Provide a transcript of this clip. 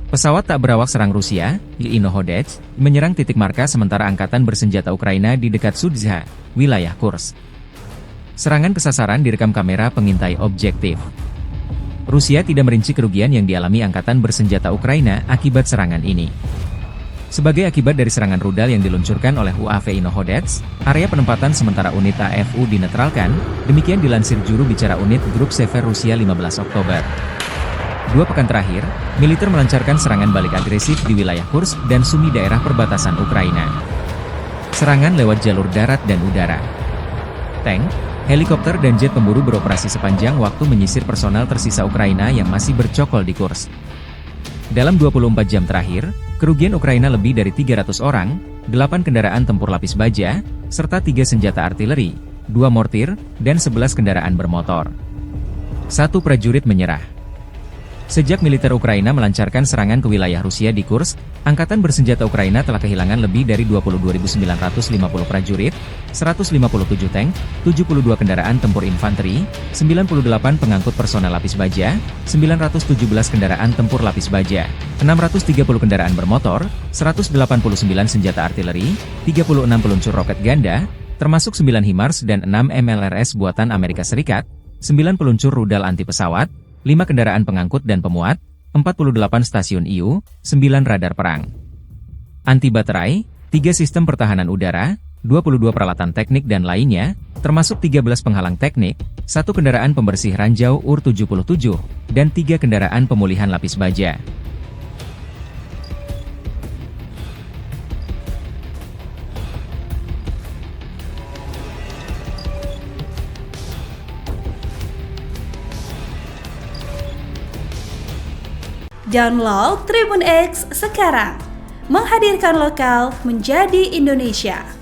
Pesawat tak berawak serang Rusia, Il-Inohodets, menyerang titik markas sementara angkatan bersenjata Ukraina di dekat Sudzha, wilayah Kursk. Serangan kesasaran direkam kamera pengintai objektif. Rusia tidak merinci kerugian yang dialami angkatan bersenjata Ukraina akibat serangan ini. Sebagai akibat dari serangan rudal yang diluncurkan oleh UAV Inohodets, area penempatan sementara unit AFU dinetralkan, demikian dilansir juru bicara unit Grup Sever Rusia 15 Oktober. 2 pekan terakhir, militer melancarkan serangan balik agresif di wilayah Kursk dan Sumy daerah perbatasan Ukraina. Serangan lewat jalur darat dan udara. Tank, helikopter dan jet pemburu beroperasi sepanjang waktu menyisir personel tersisa Ukraina yang masih bercokol di Kursk. Dalam 24 jam terakhir, kerugian Ukraina lebih dari 300 orang, 8 kendaraan tempur lapis baja, serta 3 senjata artileri, 2 mortir, dan 11 kendaraan bermotor. 1 prajurit menyerah. Sejak militer Ukraina melancarkan serangan ke wilayah Rusia di Kursk, Angkatan Bersenjata Ukraina telah kehilangan lebih dari 22.950 prajurit, 157 tank, 72 kendaraan tempur infanteri, 98 pengangkut personel lapis baja, 917 kendaraan tempur lapis baja, 630 kendaraan bermotor, 189 senjata artileri, 36 peluncur roket ganda, termasuk 9 HIMARS dan 6 MLRS buatan Amerika Serikat, 9 peluncur rudal anti pesawat, 5 kendaraan pengangkut dan pemuat, 48 stasiun IU, 9 radar perang anti baterai, 3 sistem pertahanan udara, 22 peralatan teknik dan lainnya, termasuk 13 penghalang teknik, 1 kendaraan pembersih ranjau UR-77, dan 3 kendaraan pemulihan lapis baja. Download Tribun X sekarang, menghadirkan lokal menjadi Indonesia.